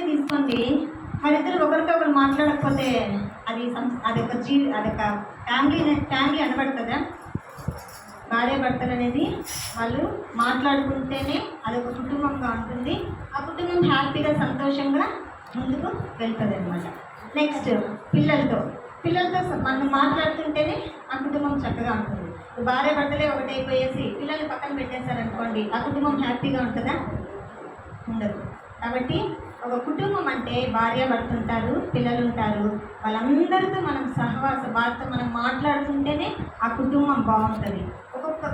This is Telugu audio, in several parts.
తీసుకోండి, వాళ్ళిద్దరు ఒకరితో ఒకరు మాట్లాడకపోతే అదొక ఫ్యామిలీ అనబడుతుందా? భార్య భర్తలు అనేది వాళ్ళు మాట్లాడుకుంటేనే అదొక కుటుంబంగా ఉంటుంది. ఆ కుటుంబం హ్యాపీగా సంతోషంగా ముందుకు వెళ్తుంది అనమాట. నెక్స్ట్ పిల్లలతో మనం మాట్లాడుతుంటేనే ఆ కుటుంబం చక్కగా ఉంటుంది. భార్య భర్తలే ఒకటైపోయేసి పిల్లల్ని పక్కన పెట్టేశారనుకోండి, ఆ కుటుంబం హ్యాపీగా ఉంటుందా? ఉండదు. కాబట్టి ఒక కుటుంబం అంటే భార్య భర్త ఉంటారు, పిల్లలు ఉంటారు, వాళ్ళందరితో మనం వారితో మనం మాట్లాడుతుంటేనే ఆ కుటుంబం బాగుంటుంది.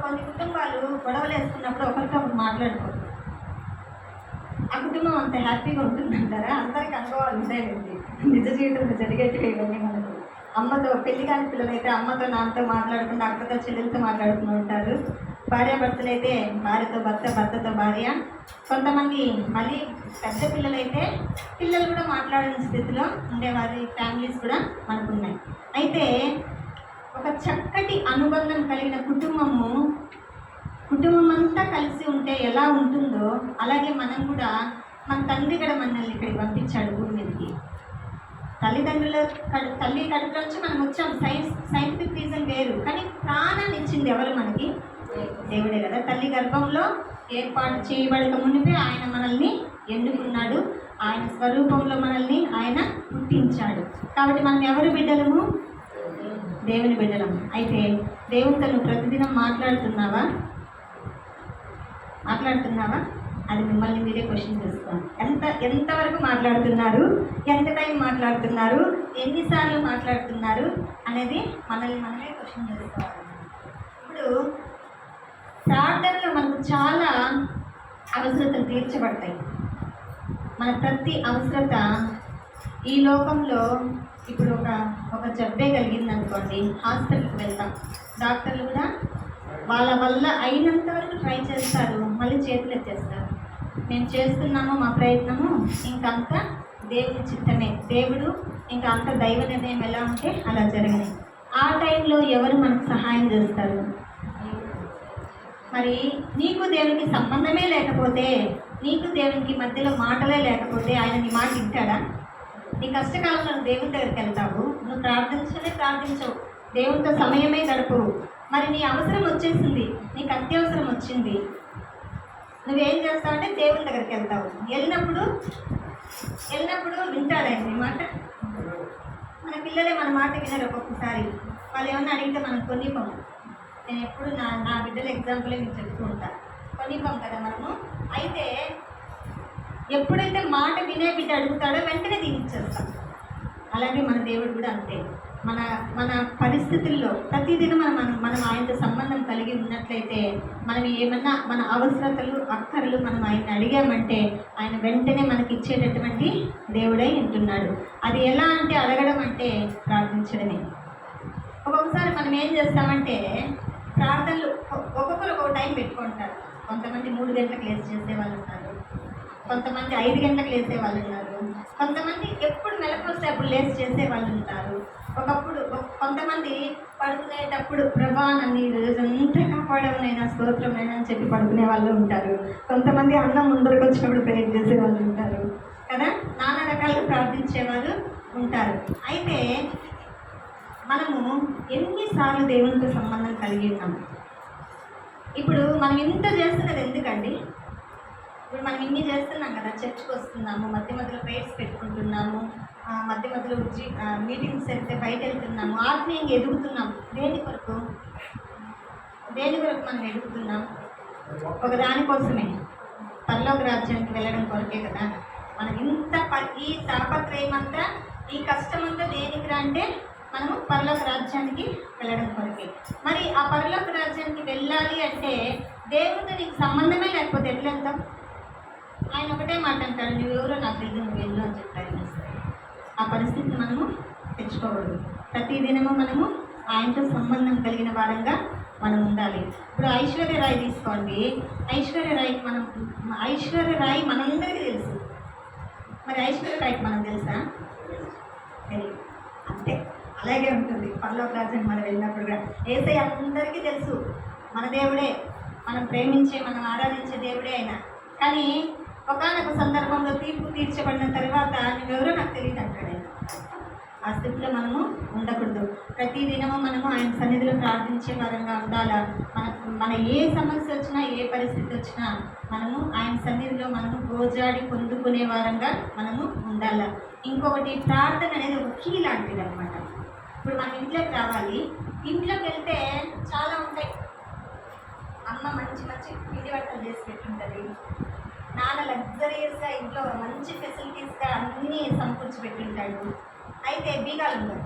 కొన్ని కుటుంబాలు గొడవలు వేసుకున్నప్పుడు ఒకరితో ఒకరు మాట్లాడుకోరు, ఆ కుటుంబం అంత హ్యాపీగా ఉంటుందంటారా? అందరికి అనుభవాలు ఉంటాయండి, నిజ జీవితంలో జరిగేటివి ఇవన్నీ. మనకు అమ్మతో పెళ్లి కాని పిల్లలైతే అమ్మతో నాన్నతో మాట్లాడుకుంటూ అక్కతో చెల్లెలతో మాట్లాడుతూ ఉంటారు. భార్యాభర్తలు అయితే భార్యతో భర్త, భర్తతో భార్య. కొంతమంది మళ్ళీ పెద్ద పిల్లలైతే పిల్లలు కూడా మాట్లాడని స్థితిలో ఉండేవారి ఫ్యామిలీస్ కూడా మనకు ఉన్నాయి. అయితే ఒక చక్కటి అనుబంధం కలిగిన కుటుంబం అంతా కలిసి ఉంటే ఎలా ఉంటుందో అలాగే మనం కూడా మన తండ్రి కూడా మనల్ని ఇక్కడికి పంపించాడు భూమి మీదకి. తల్లి కడుపులోంచి మనం వచ్చాం. సైంటిఫిక్ రీజన్ వేరు, కానీ ప్రాణాన్ని ఇచ్చింది ఎవరు మనకి? దేవుడే కదా. తల్లి గర్భంలో ఏర్పాటు చేయబడక మునిపే ఆయన మనల్ని ఎన్నుకున్నాడు, ఆయన స్వరూపంలో మనల్ని ఆయన పుట్టించాడు. కాబట్టి మనం ఎవరు బిడ్డలము? దేవుని బిడ్డలము. అయితే దేవునితో నువ్వు ప్రతిదినం మాట్లాడుతున్నావా? అది మిమ్మల్ని మీరే క్వశ్చన్ చేసుకోండి. ఎంతవరకు మాట్లాడుతున్నారు, ఎంత టైం మాట్లాడుతున్నారు, ఎన్నిసార్లు మాట్లాడుతున్నారు అనేది మనల్ని మనమే క్వశ్చన్ చేసుకోవాలి. ఇప్పుడు ప్రార్థనలో మనకు చాలా అవసరతలు తీర్చబడతాయి. మన ప్రతి అవసరత ఈ లోకంలో ఇప్పుడు ఒక జబ్బే కలిగిందనుకోండి, హాస్పిటల్కి వెళ్తాం. డాక్టర్లు కూడా వాళ్ళ వల్ల అయినంత వరకు ట్రై చేస్తారు, మళ్ళీ చేతులు ఎత్తేస్తారు. మేము చేస్తున్నాము మా ప్రయత్నము, ఇంకంతా దేవుని చిత్తమే, దేవుడు ఇంకా అంత దైవ నిర్ణయం ఎలా ఉంటే అలా జరగని. ఆ టైంలో ఎవరు మనకు సహాయం చేస్తారు? మరి నీకు దేవునికి సంబంధమే లేకపోతే, నీకు దేవునికి మధ్యలో మాటలే లేకపోతే ఆయన నీ మాట వింటాడా? నీ కష్టకాలంలో నువ్వు దేవుని దగ్గరికి వెళ్తావు, నువ్వు ప్రార్థించవు, దేవునితో సమయమే గడపవు. మరి నీ అవసరం వచ్చేసింది, నీకు అత్యవసరం వచ్చింది, నువ్వేం చేస్తావంటే దేవుని దగ్గరికి వెళ్తావు. వెళ్ళినప్పుడు వింటాడండి నీ మాట. మన పిల్లలే మన మాట వినరు. ఒక్కొక్కసారి వాళ్ళు ఏమన్నా అడిగితే మనం కొనిపోము. నేను ఎప్పుడు నా బిడ్డల ఎగ్జాంపులే మీకు చెప్తూ ఉంటాను, కొనిపోం కదా మనము. అయితే ఎప్పుడైతే మాట వినే బిడ్డ అడుగుతాడో వెంటనే దీనిచ్చేస్తాం. అలాగే మన దేవుడు కూడా అంతే. మన పరిస్థితుల్లో ప్రతిదినం మనం ఆయనతో సంబంధం కలిగి ఉన్నట్లయితే, మనం ఏమన్నా మన అవసరతలు అక్కర్లు మనం ఆయన అడిగామంటే ఆయన వెంటనే మనకి ఇచ్చేటటువంటి దేవుడై ఉంటున్నాడు. అది ఎలా అంటే అడగడం అంటే ప్రార్థించడమే. ఒక్కొక్కసారి మనం ఏం చేస్తామంటే ప్రార్థనలు ఒక్కొక్కరు ఒక్కొక్క టైం పెట్టుకుంటారు. కొంతమంది 3 గంటలకు లేచి చేసే వాళ్ళు ఉన్నారు, కొంతమంది 5 గంటలకు లేసే వాళ్ళు ఉన్నారు, కొంతమంది ఎప్పుడు మెలకు వస్తే అప్పుడు లేచి చేసే వాళ్ళు ఉంటారు. కొంతమంది పడుకునేటప్పుడు ప్రభా నన్ను ఈ రోజంతా కాపాడమనైనా స్తోత్రమైనా అని చెప్పి పడుకునే వాళ్ళు ఉంటారు. కొంతమంది అన్నం ముందరకు వచ్చినప్పుడు ప్రేయర్ చేసే వాళ్ళు ఉంటారు కదా, నానా రకాలుగా ప్రార్థించేవాళ్ళు ఉంటారు. అయితే మనము ఎన్నిసార్లు దేవునితో సంబంధం కలిగి ఉన్నాము? ఇప్పుడు మనం ఇంత చేస్తున్నది ఎందుకండి? ఇప్పుడు మనం ఇన్ని చేస్తున్నాం కదా, చర్చ్కి వస్తున్నాము, మధ్య మధ్యలో ప్రేయర్స్ పెట్టుకుంటున్నాము, మధ్య మధ్యలో మీటింగ్స్ వెళ్తే బయట వెళ్తున్నాము, ఆత్మీయంగా ఎదుగుతున్నాము. దేని కొరకు మనం ఎదుగుతున్నాం? ఒక దానికోసమే, పరలోక రాజ్యానికి వెళ్ళడం కొరకే కదా. మనం ఈ తాపత్రయం అంతా, ఈ కష్టం అంతా దేనికి అంటే మనము పరలోక రాజ్యానికి వెళ్ళడం కొరకే. మరి ఆ పరలోక రాజ్యానికి వెళ్ళాలి అంటే దేవుడితో నీకు సంబంధమే లేకపోతే ఎట్లా వెళ్తాం? ఆయన ఒకటే మాట అంటాడు, నువ్వెవరో నాకు తెలియదు, నువ్వు వెళ్ళు అని చెప్తాడు. ఆ పరిస్థితిని మనము తెచ్చుకోకూడదు. ప్రతిదినము మనము ఆయనతో సంబంధం కలిగిన వారంగా మనం ఉండాలి. ఇప్పుడు ఐశ్వర్య రాయ్ తీసుకోండి. ఐశ్వర్య రాయ్ మనందరికీ తెలుసు. మరి ఐశ్వర్య రాయ్కి మనం తెలుసా? తెలియదు. అంతే, అలాగే ఉంటుంది పరలోక రాజ్యానికి మనం వెళ్ళినప్పుడు కూడా. యేసయ్య అందరికీ తెలుసు, మన దేవుడే, మనం ప్రేమించే మనం ఆరాధించే దేవుడే అయినా. కానీ ఒకానొక సందర్భంలో తీర్పు తీర్చబడిన తర్వాత నువ్వెవరో నాకు తెలియదు అంటాడు ఆయన. ఆ స్థితిలో మనము ఉండకూడదు. ప్రతి దినము మనము ఆయన సన్నిధిలో ప్రార్థించే వారంగా ఉండాలా. మన ఏ సమస్య వచ్చినా, ఏ పరిస్థితి వచ్చినా మనము ఆయన సన్నిధిలో మనము గోజాడి పొందుకునే వారంగా మనము ఉండాలి. ఇంకొకటి, ప్రార్థన అనేది ఒక కీ లాంటిది అనమాట. ఇప్పుడు మనం ఇంట్లోకి రావాలి. ఇంట్లోకి వెళ్తే చాలా ఉంటాయి. అమ్మ మంచి మంచి పిండి వంటలు చేసి పెట్టుంటుంది. నాన్న లగ్జరియస్గా ఇంట్లో మంచి ఫెసిలిటీస్గా అన్నీ సమకూర్చి పెట్టింటాడు. అయితే బీగాలు ఉండవు.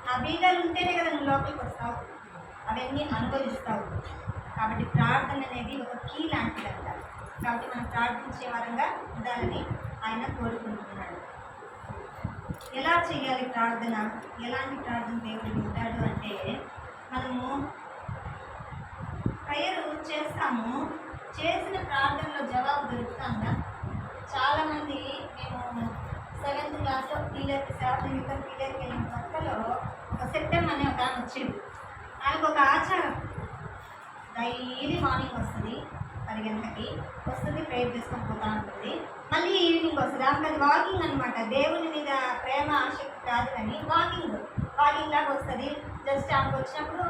ఆ బీగాలు ఉంటేనే కదా నువ్వు లోపలికి వస్తావు, అవన్నీ అనుభవిస్తావు. కాబట్టి ప్రార్థన అనేది ఒక కీ లాంటిది అంట. కాబట్టి మనం ప్రార్థించే వారంగా ఉండాలని ఆయన కోరుకుంటున్నాడు. ఎలా చేయాలి ప్రార్థన? ఎలాంటి ప్రార్థన దేవుడు వింటాడు అంటే, మనము ప్రేయర్ చేస్తాము, చేసిన ప్రార్థనలో జవాబు దొరుకుతుందా? చాలామంది మేము 7th క్లాస్లో పీలర్కి పీలర్కి వెళ్ళిన కొత్తలో ఒక సెప్టెంబర్ అనే ఒక ఆమె వచ్చింది. ఆమెకు ఒక ఆచారం, డైలీ మార్నింగ్ వస్తుంది 10 గంటలకి వస్తుంది, ప్రేయర్ చేసుకొని పోతూ ఉంటుంది. మళ్ళీ ఈవినింగ్ వస్తుంది. ఆమెకు అది వాకింగ్ అనమాట. దేవుని మీద ప్రేమ ఆసక్తి కాదు కానీ వాకింగ్ లాగా వస్తుంది. జస్ట్ ఆమెకు వచ్చినప్పుడు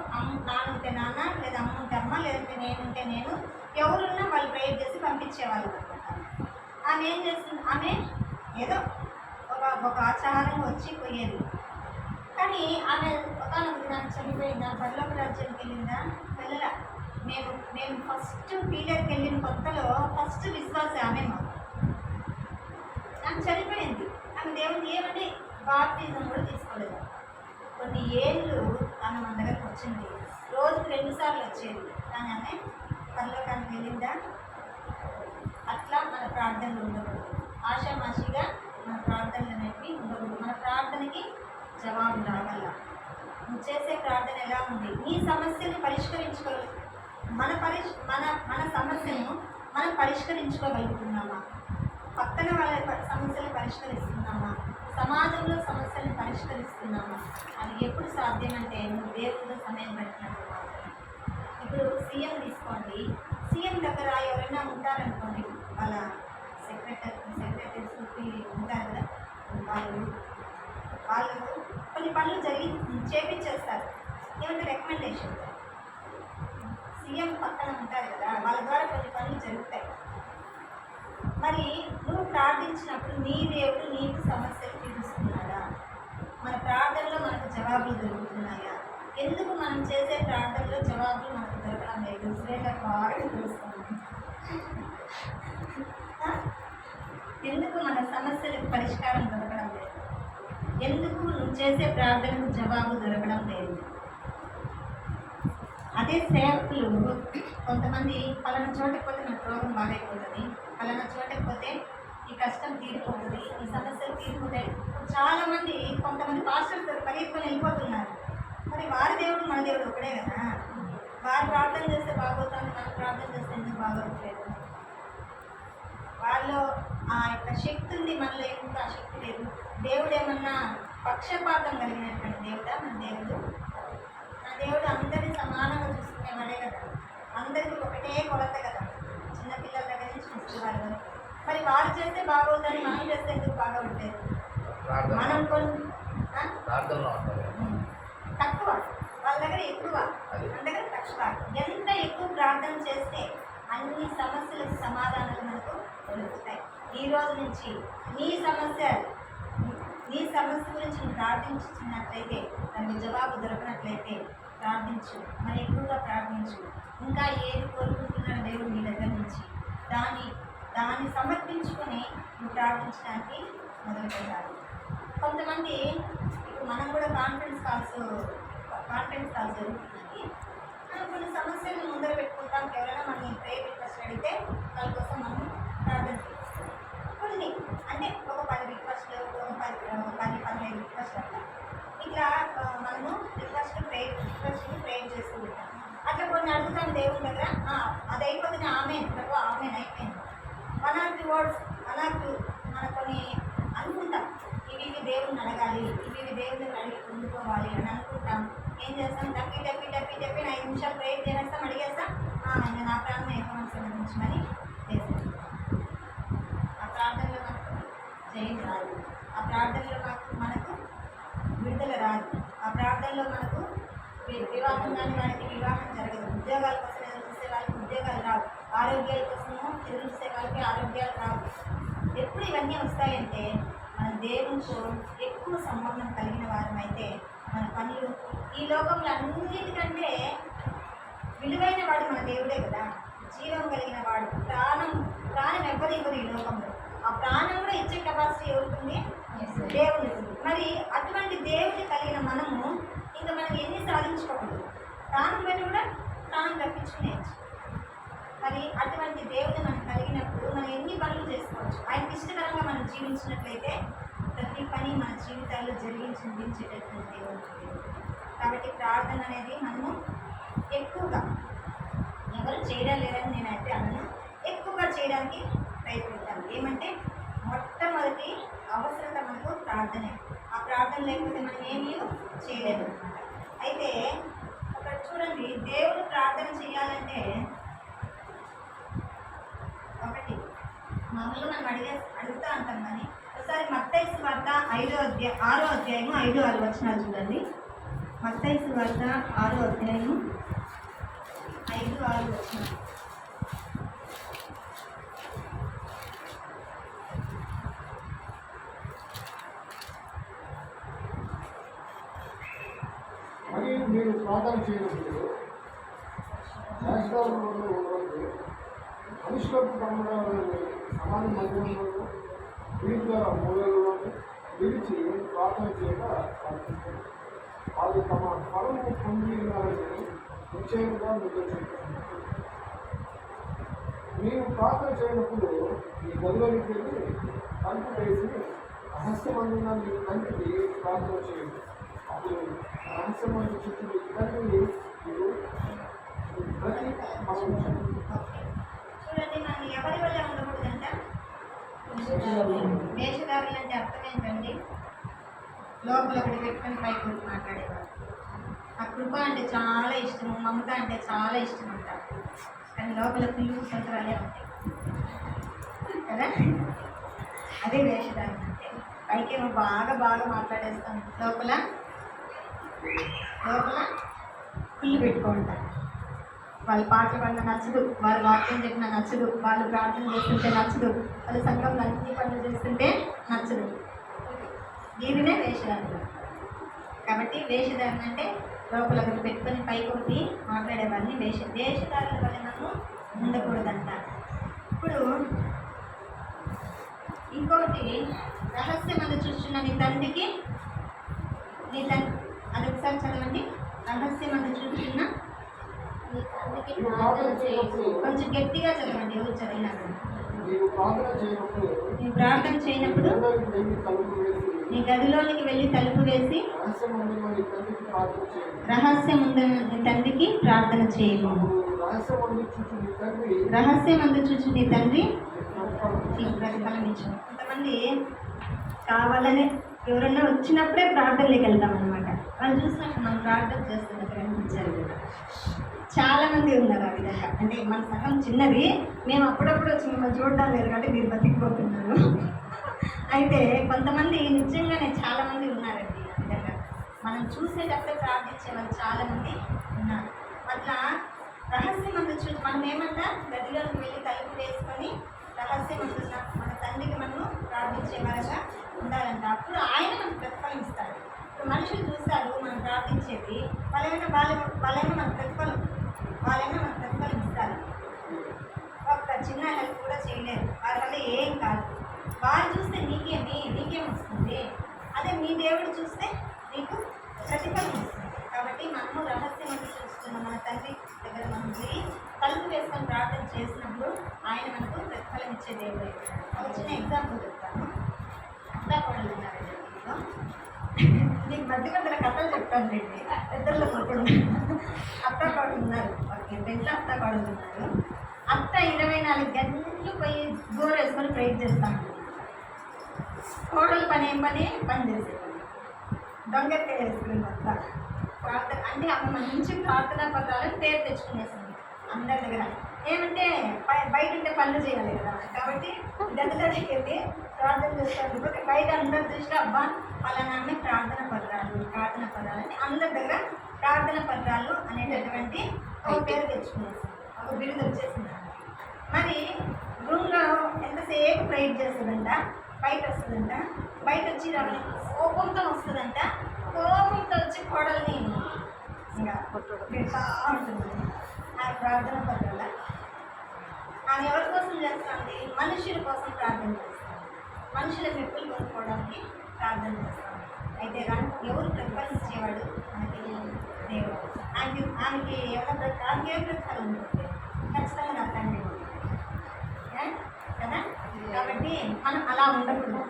నాన్న ఉంటే నాన్న, లేదా అమ్మ ఉంటే అమ్మ, లేదంటే నేనుంటే నేను, ఎవరున్నా వాళ్ళు ప్రేయర్ చేసి పంపించేవాళ్ళు అనమాట. ఆమె ఏం చేస్తుంది, ఆమె ఏదో ఒక ఆచారంగా వచ్చి పోయేది. కానీ ఆమె ఒకనొకటి నాకు చనిపోయిందా, పరలోక రాజ్యానికి వెళ్ళిందా? వెళ్ళలా. మేము ఫస్ట్ పీరియడ్కి వెళ్ళిన కొత్తలో ఫస్ట్ విశ్వాస ఆమె మాకు. నాకు చనిపోయింది. ఆమె దేవుడిని ఏమంటే బాప్టిజం కూడా తీసుకోలేదు. కొన్ని ఏళ్ళు ఆమె మన దగ్గరకు వచ్చింది. రోజుకు 2 సార్లు వచ్చేది. కానీ ఆమె పరలోకానికి వెళ్ళిందా? అట్లా మన ప్రార్థనలు ఉండకూడదు. ఆషామాషిగా మన ప్రార్థనలు అనేవి ఉండకూడదు. మన ప్రార్థనకి జవాబు రావాల. నువ్వు చేసే ప్రార్థన ఎలా ఉంది? నీ సమస్యను పరిష్కరించుకోవాలి. మన సమస్యను మనం పరిష్కరించుకోగలుగుతున్నామా? పక్కన వాళ్ళ సమస్యలు పరిష్కరిస్తున్నామా? సమాజంలో సమస్యలను పరిష్కరిస్తున్నామా? అది ఎప్పుడు సాధ్యమంటే నువ్వు దేవుడితో సమయం పెట్టినప్పుడు మాత్రమే. ఇప్పుడు సీఎం తీసుకోండి. సీఎం దగ్గర ఎవరైనా ఉంటారనుకోండి, వాళ్ళ సెక్రటరీస్ ఉంటారు కదా, వాళ్ళు కొన్ని పనులు చేపించేస్తారు. ఏమంటే రికమెండేషన్. సీఎం పక్కన ఉంటారు కదా, వాళ్ళ ద్వారా కొన్ని పనులు జరుగుతాయి. మరి నువ్వు ప్రార్థించినప్పుడు నీ దేవుడు నీకు సమస్యలు తీరుస్తున్నాడా? మన ప్రార్థనలో మనకు జవాబులు దొరుకుతున్నాయా? ఎందుకు మనం చేసే ప్రార్థనలో జవాబులు మనకు దొరకడం లేదు? శ్రేణ బాగా తెలుస్తుంది. ఎందుకు మన సమస్యలకు పరిష్కారం దొరకడం లేదు? ఎందుకు నువ్వు చేసే ప్రార్థనకు జవాబు దొరకడం లేదు? అదే సేవకులు కొంతమంది పలానా చోటకి పోతే నాకు రోగం బాగైపోతుంది, పలానా చోటకి పోతే ఈ కష్టం తీరిపోతుంది, ఈ సమస్యలు తీరిపోతాయి. చాలామంది కొంతమంది పాస్టర్స్ పరిగెత్తుకొని వెళ్ళిపోతున్నారు. మరి వారి దేవుడు మన దేవుడు ఒకడే కదా. వారు ప్రార్థన చేస్తే బాగోతుంది, మనం ప్రార్థన చేస్తే ఎందుకు బాగోట్లేదు? వాళ్ళు ఆ యొక్క శక్తి ఉంది, మనలో ఎందుకు ఆ శక్తి లేదు? దేవుడు ఏమన్నా పక్షపాతం కలిగినటువంటి దేవుడా? మన దేవుడు అందరినీ సమానంగా చూసుకునేవాడే కదా. అందరికీ ఒకటే కొలత కదా, చిన్నపిల్లల దగ్గర నుంచి ముసలివారి వరకు. మరి వారు చేస్తే బాగోదని మనం చేస్తే ఎందుకు బాగోట్లేదు? మనం తక్కువ, వాళ్ళ దగ్గర ఎక్కువ, మన దగ్గర తక్కువ. ఎంత ఎక్కువ ప్రార్థన చేస్తే అన్ని సమస్యలకు సమాధానాలు మనకు దొరుకుతాయి. ఈ రోజు నుంచి నీ సమస్య గురించి నువ్వు ప్రార్థించినట్లయితే, దానికి జవాబు దొరకనట్లయితే ప్రార్థించు, మరి ఎక్కువగా ప్రార్థించు. ఇంకా ఏది కోరుకుంటున్నాడు దేవుడు నీ దగ్గర నుంచి, దాన్ని సమర్పించుకొని నువ్వు ప్రార్థించడానికి మొదలు పెట్టాలి. కొంతమంది ఇప్పుడు మనం కూడా కాన్ఫరెన్స్ కాల్స్ జరుగుతున్నాయి. కొన్ని సమస్యలను ముందర పెట్టుకుంటాం. ఎవరైనా మనం ప్రేయర్ రిక్వెస్ట్ అడిగితే వాళ్ళ కోసం మనం ప్రార్థన చేస్తాం. కొన్ని అంటే ఒక 10 రిక్వెస్ట్లు, 10-15 రిక్వెస్ట్ అట్లా ఇట్లా మనము ప్రేయర్ చేస్తూ ఉంటాం. అట్లా కొన్ని అడుగుతాం దేవుని దగ్గర. అది అయిపోతుంది, ఆమె అయిపోయింది. 1 or 2 words మన కొన్ని అనుకుంటాం. ఇవి దేవుడిని అడగాలి, ఇవి దేవుడిని అడిగి పొందుకోవాలి అని అనుకుంటాం. ఏం చేస్తాం? టప్పి 5 నిమిషాలు ప్రేయర్ చేస్తాం, అడిగేస్తాం, ఇంకా నా ప్రాణం ఎక్కువ సంబంధించమని చేస్తాం. ఆ ప్రార్థనలో మనకు విడుదల రాదు. ఆ ప్రార్థనలో మనకు వివాహం కాని వారికి వివాహం జరగదు. ఉద్యోగాల కోసం ఎదురు చూసే వాళ్ళకి ఉద్యోగాలు రావు. ఆరోగ్యాల కోసము ఎదురు చూసే వాళ్ళకి ఆరోగ్యాలు రావు. ఎప్పుడు ఇవన్నీ వస్తాయంటే మన దేవునితో ఎక్కువ సంబంధం కలిగిన వారమైతే మన పనులు ఈ లోకంలో అన్నిటికంటే విలువైన వాడు మన దేవుడే కదా. జీవం కలిగిన వాడు, ప్రాణం ఎవరు ఇవ్వరు ఈ లోకంలో. ఆ ప్రాణం కూడా ఇచ్చే కెపాసిటీ ఎవరుంది? దేవుడు. మరి అటువంటి దేవుని కలిగిన మనము ఇంకా మనం ఎన్ని సాధించుకోకూడదు. ప్రాణం పెట్టి కూడా ప్రాణం తప్పించుకునేచ్చు. మరి అటువంటి దేవుని మనం కలిగినప్పుడు మనం ఎన్ని పనులు చేసుకోవచ్చు. ఆయనకి ఇష్టకరంగా మనం జీవించినట్లయితే ప్రతి పని మన జీవితాల్లో జరిగించేటటువంటి దేవుడు. కాబట్టి ప్రార్థన అనేది మనము ఎక్కువగా ఎవరు చేయడం లేదని నేనైతే అనను, ఎక్కువగా చేయడానికి ప్రయత్నిస్తాను. ఏమంటే మొట్టమొదటి అవసరత మనకు ప్రార్థనే. ఆ ప్రార్థన లేకపోతే మనం ఏమీ చేయలేము. అయితే అక్కడ చూడండి, దేవుడు ప్రార్థన చేయాలంటే ఒకటి మామూలుగా మనం అడుగుతూ ఉంటాం. కానీ ఒకసారి మత్తయి సువార్త 6వ అధ్యాయము 5-6 వచనాలు చూడండి. మత్తయి సువార్త 6వ అధ్యాయము 5-6 వచనాలు. మరియు మీరు ప్రార్థన చేయనప్పుడు శాస్త్రాలలో ఉండవద్దు, మనుషులకు కనబడాలని సమాధి మందిరంలో వీటి మూలలో విడిచి ప్రార్థన చేయక ప్రార్థిస్తారు. వాళ్ళు తమ ఫలము పొందినారని నిశ్చయంగా నిర్దేశించారు. మీరు ప్రార్థన చేయనప్పుడు ఈ గదిలోకి వెళ్ళి తలుపు వేసి రహస్యమందున మీ తండ్రికి ప్రార్థన చేయండి. అప్పుడు రహస్యమైన చుట్టూ తండ్రి మీరు ప్రతి చూడండి, మనం ఎవరి వల్ల ఉండకూడదంట. వేషధారులు అంటే అర్థం ఏంటండి? లోపల ఒకటి పెట్టుకొని పైకి మాట్లాడేవారు. ఆ కృప అంటే చాలా ఇష్టము, మమత అంటే చాలా ఇష్టం అంటారు. కానీ లోపల పిల్లు సంతరాలే ఉంటాయి కదా. అదే వేషధారణ అంటే. పైకేమో బాగా మాట్లాడేస్తాం, లోపల పిల్లు పెట్టుకుంటారు. వాళ్ళ పాటలు పడిన నచ్చదు, వాళ్ళ వాక్యం చెప్పినా నచ్చదు, వాళ్ళు ప్రార్థన చేస్తుంటే నచ్చదు, వాళ్ళ సంఘంలో అన్ని పనులు చేస్తుంటే నచ్చదు. దీనినే వేషధారణ. కాబట్టి వేషధారణ అంటే లోపల ఒకటి పెట్టుకొని పైకి ఒకటి మాట్లాడేవాడిని వేషధారణ వల్ల మనము ఉండకూడదంట. ఇప్పుడు ఇంకొకటి, రహస్యమందు చూస్తున్న నీ తండ్రికి అది ఒకసారి చదవండి. రహస్యమందు చూస్తున్న కొంచెం గట్టిగా చదవండి. ఎవరు చదివినా నీవు ప్రార్థన చేయనప్పుడు నీ గదిలోనికి వెళ్ళి తలుపు వేసి రహస్యమందు నీ తండ్రికి ప్రార్థన చేయము. రహస్యమందు చూచి నీ తండ్రి ప్రతిఫలం ఇచ్చు. కొంతమంది కావాలనే ఎవరైనా వచ్చినప్పుడే ప్రార్థనలోకి వెళ్తాం అనమాట. వాళ్ళు చూసినప్పుడు మనం ప్రార్థన చేస్తున్నట్టు అనిపించారు. చాలామంది ఉన్నారు ఆ విధంగా. అంటే మన సగం చిన్నది, మేము అప్పుడప్పుడు వచ్చి మిమ్మల్ని చూడడం లేదు కాబట్టి మీరు బతికిపోతున్నారు. అయితే కొంతమంది నిజంగానే చాలామంది ఉన్నారండి ఆ విధంగా. మనం చూసేటప్పుడే ప్రార్థించే వాళ్ళు చాలామంది ఉన్నారు. అట్లా రహస్యమందు చూసి మనం ఏమంటా గదిలోకి వెళ్ళి తలుపు వేసుకొని రహస్యమందు మన తండ్రికి మనము ప్రార్థించే వారంగా ఉండాలంట. అప్పుడు ఆయన మనకు ప్రతిఫలం ఇస్తాడు. ఇప్పుడు మనుషులు చూస్తారు మనం ప్రార్థించేది, వాళ్ళైనా మనకు ప్రతిఫలం ఇస్తారు. ఒక చిన్న హెల్ప్ కూడా చేయలేరు, వాళ్ళ వల్ల ఏం కాదు. వారు చూస్తే నీకేం వస్తుంది, అదే మీ దేవుడు చూస్తే నీకు ప్రతిఫలం వస్తుంది. కాబట్టి మనము రహస్యమందు చూస్తున్న మన తండ్రి దగ్గర మనం పోయి తలుపు వేసుకొని ప్రార్థన చేసినప్పుడు ఆయన మనకు ప్రతిఫలం ఇచ్చే దేవుడు. ఒక చిన్న ఎగ్జాంపుల్ చెప్తాను. అత్తాకోడలు ఉన్నారండి. నీకు మధ్య కథలు చెప్తాను రండి. పెద్దల్లో కొడుకుడు అత్తాకోడలు ఉన్నారు. ఇంట్లో అత్తాకోడలు ఉన్నారు. అత్త 24 గంటలు పోయి గోరు వేసుకొని ప్రేర్ చేస్తాను. కోడలు పని చేసేది దొంగకాయ వేసుకుని అత్త ప్రార్థన అంటే అమ్మ మంచి ప్రార్థనా పత్రాలను పేరు తెచ్చుకునేసింది అందరి దగ్గర. ఏమంటే బయట ఉంటే పనులు చేయాలి కదా, కాబట్టి గదిలోకి వెళ్ళి ప్రార్థన చేస్తారు. బయట అందరి దృష్టిలో అబ్బా పలానా ఆమె ప్రార్థన పత్రాలు అని అందరి దగ్గర ప్రార్థన పత్రాలు అనేటటువంటి ఒక పేరు తెచ్చుకునేది, ఒక బిరుదు వచ్చేసింది. మరి రూమ్లో ఎంతసేపు ప్రేయర్ చేస్తుందంట, బయట వస్తుందంట, బయట వచ్చి కోపంతో వస్తుందంట, కోపంతో వచ్చి కోడల్ని ఇంకా పెడతా ఉంటుంది. ఆ ప్రార్థన పత్రాల ఆమె ఎవరి కోసం చేస్తుంది? మనుషుల కోసం ప్రార్థన చేస్తుంది, మనుషుల మెప్పులు కొనుక్కోవడానికి ప్రార్థన చేస్తుంది. అయితే ఎవరు ప్రతిఫలించేవాడు? మనకి దేవుడు. ఆమెకి ఏమైనా ఆమెకి ఏ ప్రతిఫలం ఉంటుంది? ఖచ్చితంగా నా తండ్రి కదా. కాబట్టి మనం అలా ఉండకూడదు.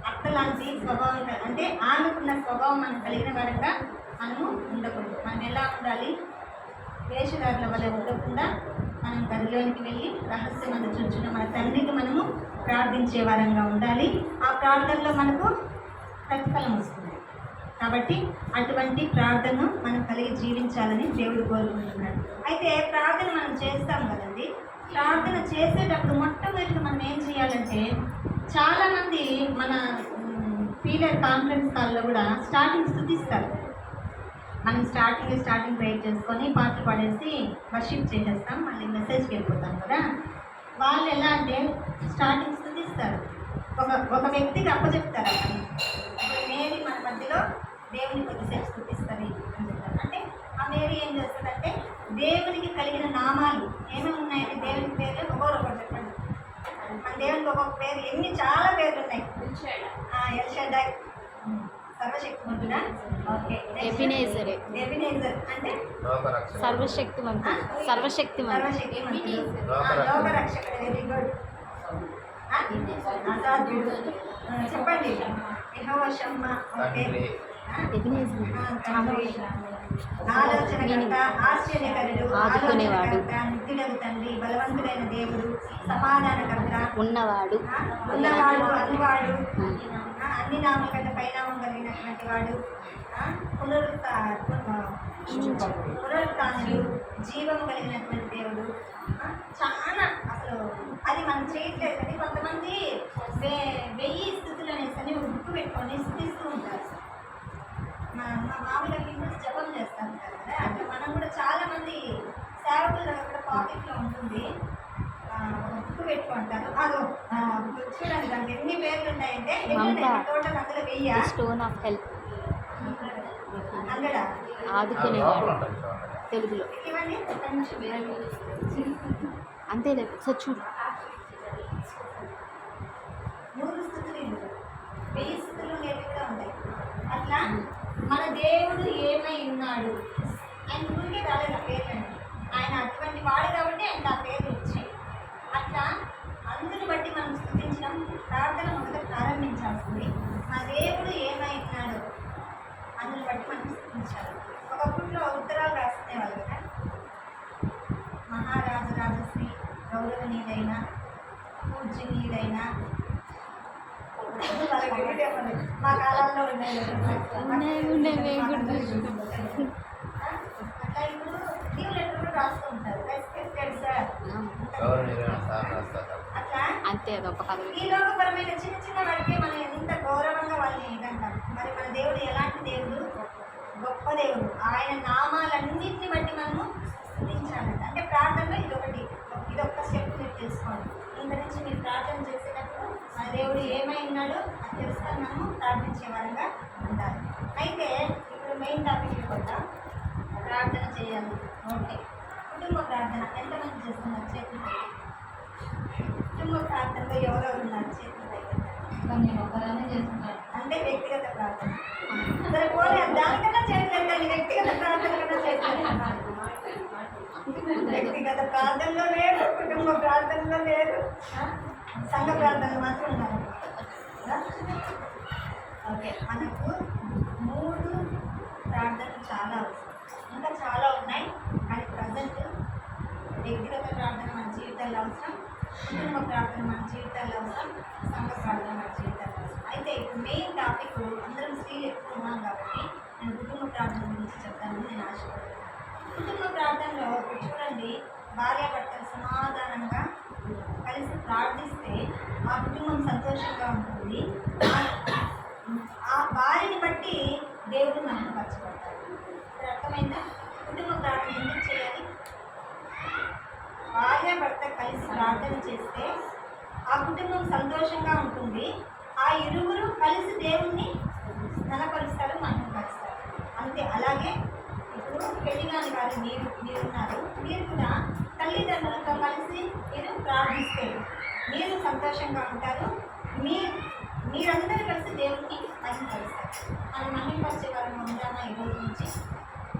అత్తలాంటి స్వభావం అంటే ఆమెకున్న స్వభావం మనకు కలిగిన వారంగా మనము ఉండకూడదు. మనం ఎలా ఉండాలి? వేషధారుల వల్ల ఉండకుండా మనం గదిలోనికి వెళ్ళి రహస్యమందు చూచున్న మన తండ్రికి మనము ప్రార్థించే వారంగా ఉండాలి. ఆ ప్రార్థనలో మనకు ప్రతిఫలం వస్తుంది. కాబట్టి అటువంటి ప్రార్థన మనం కలిగి జీవించాలని దేవుడు కోరుకుంటున్నాడు. అయితే ప్రార్థన మనం చేస్తాం కదండి. ప్రార్థన చేసేటప్పుడు మొట్టమొదటి మనం ఏం చేయాలంటే, చాలామంది మన పీరియడ్ కాన్ఫరెన్స్ కాల్లో కూడా స్టార్టింగ్ స్తుతిస్తారు. మనం స్టార్టింగ్ ప్రేయర్ చేసుకొని పాటలు పాడేసి వర్షిప్ చేసేస్తాం, మళ్ళీ మెసేజ్కి వెళ్ళిపోతాం కదా. వాళ్ళు ఎలా అంటే స్టార్టింగ్ స్తుతిస్తారు, ఒక వ్యక్తికి అప్పచెప్తారు. అప్పుడు మేరీ మన మధ్యలో దేవుని కొద్దిసేపు స్తుతిస్తుంది అని చెప్తారు. అంటే ఆ మేరీ ఏం చేస్తుందంటే దేవునికి కలిగిన నామాలు ఏమేమి ఉన్నాయంటే, దేవునికి పేర్లు ఒకటి చెప్పండి. మన దేవునికి ఒక్కొక్క పేరు, చాలా పేర్లు ఉన్నాయి. ఎల్ షడ్డై, సర్వశక్తిమంతుడా. ఓకే, ఎబినేజర్ అంటే సర్వశక్తిమంతుడు. లోకరక్షకుడు. Very good. అసాధ్యుడు చెప్పండి. యెహోవా షమ్మా. ఓకే, ఆలోచనకర్త, ఆశ్చర్యకరుడు, ఆదుకునేవాడు, నిత్యుడగు తండ్రి, బలవంతుడైన దేవుడు, సమాధానకర్త, ఉన్నవాడు, అన్నివాడు, అన్ని నామల కంటే పైనామం కలిగినటువంటి వాడు, పునరుత్థానుడు, జీవం కలిగినటువంటి దేవుడు. చాలా అసలు అది మనం చేయట్లేదు. కానీ కొంతమంది 1000 స్థుతులు అనేసి ఒక బుక్ పెట్టుకొని స్థుతిస్తూ ఉంటారు. మా మామూలుగా హిందూస్ జపం చేస్తారు కదా, అట్లా మనం కూడా చాలామంది సేవకులు కూడా పాకెట్లో ఉంటుంది, బుక్ పెట్టుకుంటారు. అదో చూడండి, దానికి ఎన్ని పేర్లు ఉన్నాయంటే టోటల్ అందులో 1000. స్టోన్ ఆఫ్ హెల్ప్, 100 ఆదుకునేవాడు తెలుగులో. ఇవన్నీ అంతేలే, ఒకసారి చూడు. 100 స్థుతులు, 1000 స్థుతులు నేటి కూడా ఉంటాయి. అట్లా మన దేవుడు ఏమై ఉన్నాడు, ఆయన ఊరికే రాలేదు ఆ పేర్లండి. ఆయన అటువంటి వాడు కాబట్టి ఆయనకు ఆ పేర్లు వచ్చాయి. అట్లా అందుని బట్టి మనం స్థుతించడం, ప్రార్థన మొదట ప్రారంభించాల్సింది. మా దేవుడు ఏమై ఉన్నాడు అందుని బట్టి మనం స్థుతించాలి. ఒకప్పట్లో ఉత్తరాలు రాసుకునేవాళ్ళు కదా. మహారాజు రాజశ్రీ గౌరవనీయులైన పూజనీయులైన మా కాలంలో ఉన్నాయి. అట్లా ఇప్పుడు లీవ్ లెటర్ కూడా రాస్తూ ఉంటారు, రెస్పెక్టెడ్ సార్ అట్లా. అంతే, అదొక పదవి. ఈ లోకపరమైన చిన్న చిన్న వాడికి మనం ఎంత గౌరవంగా వాళ్ళని ఇదంటాం. మరి మన దేవుడు ఎలాంటి దేవుడు? గొప్ప దేవుడు. ఆయన నామాలన్నింటిని బట్టి మనము స్థుతించాలంట. అంటే ప్రార్థనలో ఇదొక్క స్టెప్ మీరు తెలుసుకోండి. ఇంత నుంచి మీరు ప్రార్థన చేసేటప్పుడు మన దేవుడు ఏమై ఉన్నాడో అది తెలుసుకొని మనము ప్రార్థించే వారంగా ఉండాలి. అయితే ఇప్పుడు మెయిన్ టాపిక్ కూడా ప్రార్థన చేయాలి. ఓకే, కుటుంబ ప్రార్థన ఎంతమంది చేస్తున్నారు? చేతులు. కుటుంబ ప్రార్థనలో ఎవరెవరు ఉన్నారు? చేతులు. నేను ఒకదాన్ని చేస్తున్నాను. అంటే వ్యక్తిగత ప్రార్థన. సరే పోలే, దానికన్నా చేయలేదండి. వ్యక్తిగత ప్రార్థన కన్నా చేస్తాను. వ్యక్తిగత ప్రార్థనలో లేదు, కుటుంబ ప్రార్థనలో లేదు, సంఘ ప్రార్థనలు మాత్రం ఉన్నారు. ఓకే, మనకు 3 ప్రార్థనలు చాలా అవసరం. ఇంకా చాలా ఉన్నాయి, కానీ ప్రజెంట్ వ్యక్తిగత ప్రార్థన మన జీవితాల్లో అవసరం, కుటుంబ ప్రార్థన మన జీవితాల్లో అవసరం, సంఘ ప్రార్థన మన జీవితాల్లో అవసరం. అయితే ఇప్పుడు మెయిన్ టాపిక్, అందరం స్త్రీలు ఎక్కువ ఉన్నాం కాబట్టి నేను కుటుంబ ప్రార్థన గురించి చెప్తానని నేను ఆశపడుతున్నాను. కుటుంబ ప్రార్థనలో చూడండి, భార్యాభర్తలు సమాధానంగా కలిసి ప్రార్థిస్తే ఆ కుటుంబం సంతోషంగా ఉంటుంది. ఆ వారిని బట్టి దేవుడు మహిమపరచబడతాడు. ఇప్పుడు అర్థమైందా? కుటుంబ ప్రార్థన ఎందుకు చేయాలి? భార్య భర్త కలిసి ప్రార్థన చేస్తే ఆ కుటుంబం సంతోషంగా ఉంటుంది. ఆ ఇరువురు కలిసి దేవుణ్ణి ఘనపరుస్తారు, మహిమపరుస్తారు. అంతే. అలాగే ఇప్పుడు పెళ్లిగాని వారు మీరున్నారు. మీరు కూడా తల్లిదండ్రులతో కలిసి మీరు ప్రార్థిస్తే మీరు సంతోషంగా ఉంటారు. మీరందరూ కలిసి దేవుణ్ణి మహిమపరుస్తారు. మనం మహిమపరిచే వారంగా ఉందామా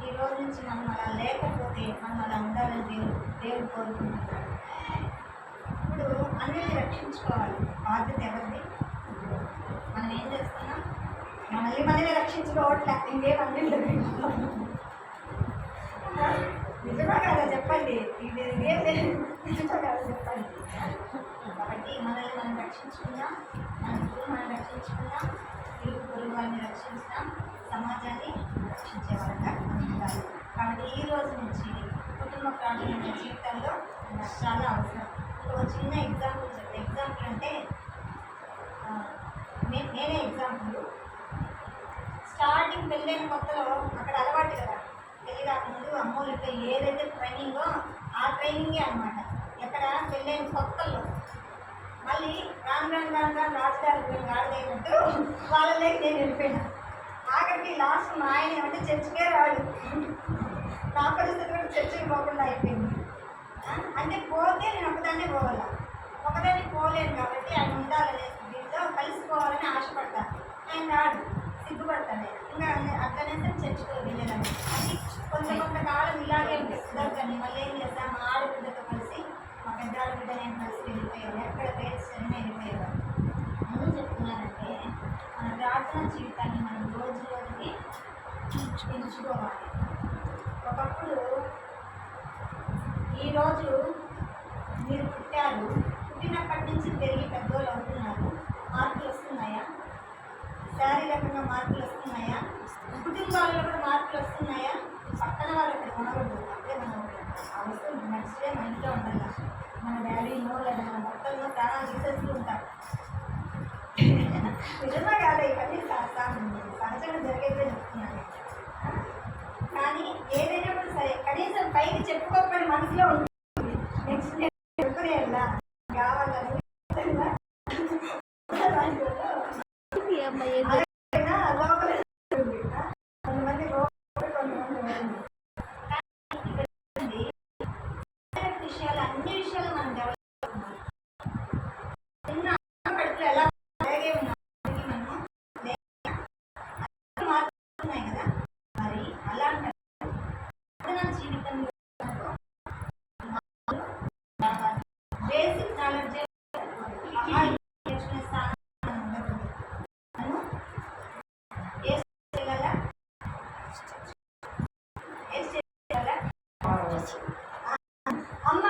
ఈ రోజు నుంచి మనం అలా లేకపోతే మనం అలా ఉండాలని దేవుడు కోరుకుంటున్నాడు. ఇప్పుడు అన్నిటిని రక్షించుకోవాలి. బాధ్యత ఎవరిది? మనం ఏం చేస్తున్నాం? మనల్ని రక్షించుకోవట్లే, ఇంకేం అన్ని నిజమా కదా చెప్పండి. ఇది ఏం నిజమా కదా చెప్పండి. కాబట్టి మనల్ని మనం రక్షించుకుందాం, మన కుటుంబాన్ని రక్షించుకుందాం, ఇరుగు పొరుగు వారిని రక్షించుదాం, సమాజాన్ని రక్షించేవారంగా ఉండాలి. కాబట్టి ఈ రోజు నుంచి కుటుంబ ప్రార్థన మన జీవితంలో చాలా అవసరం. ఒక చిన్న ఎగ్జాంపుల్ చెప్తాను. ఎగ్జాంపుల్ అంటే నేనే ఎగ్జాంపుల్. స్టార్టింగ్ పెళ్ళైన కొత్తలో అక్కడ అలవాటు కదా, పెళ్ళి రాకముందు అమ్మోళ్ళతో ఏదైతే ట్రైనింగో ఆ ట్రైనింగే అనమాట. ఎక్కడ పెళ్ళైన కొత్తలో మళ్ళీ రాను రాజుగారు వాడదైనట్టు వాళ్ళకి నేను వెళ్ళిపోయినా. ఆఖరికి లాస్ట్ మా ఆయన ఏమంటే చర్చికే రాడు. నా పరిస్థితి కూడా చర్చికి పోకుండా అయిపోయింది. అంటే పోతే నేను ఒకదాన్నే పోవాల, ఒకదాన్ని పోలేను. కాబట్టి ఆయన ఉండాలనే దీంతో కలిసిపోవాలని ఆశపడతాను. ఆయన రాడు, సిగ్గుపడతాను. ఇంకా అట్లనే చర్చికి వెళ్ళేదాన్ని. అది కొంతకాలం ఇలాగే ఉంటుంది. కుదరదని మళ్ళీ ఏం చేస్తాను, మా ఆడబిడ్డతో కలిసి, మా పెద్ద ఆడబిడ్డ నేను కలిసి వెళ్ళిపోయాను. ఎక్కడ పేరెంట్స్ వెళ్ళిపోయేవారు. ఎందుకు చెప్తున్నానంటే మన ప్రార్థన జీవితాన్ని మనం రోజుకి పెంచుకోవాలి. ఒకప్పుడు ఈరోజు మీరు పుట్టారు, పుట్టినప్పటి నుంచి పెరిగి పెద్దోళ్ళు అవుతున్నారు. మార్పులు వస్తున్నాయా? శారీరకంగా మార్పులు వస్తున్నాయా? కుటుంబాల్లో కూడా మార్పులు వస్తున్నాయా? పక్కన వాళ్ళు అక్కడ కొనకూడదు, అప్పుడే మనం అవసరం నెక్స్ట్ డే మన ఇంట్లో ఉండాలి. మన డాడీనో లేదా మన భర్తల్లో ప్రాణాలు తీసేస్తూ ఉంటారు. నిజమా కాదా? ఇవన్నీ సహజంగా జరిగేదే చెప్తున్నాను. కానీ ఏదైనా కూడా సరే కనీసం పైకి చెప్పుకోకపోయిన మనసులో ఉంటుంది. నెక్స్ట్ డే చెప్పుకునే వెళ్ళా కావాలని లోపల కొంతమంది విషయాలు, అన్ని విషయాలు మనం డెవలప్ చిన్న కడుపులో ఎలా అలాగే ఉన్నాం మారుతున్నాయి కదా. మరి అలాంటి జీవితంలో బేసిక్ నాలెడ్జ్ అమ్మ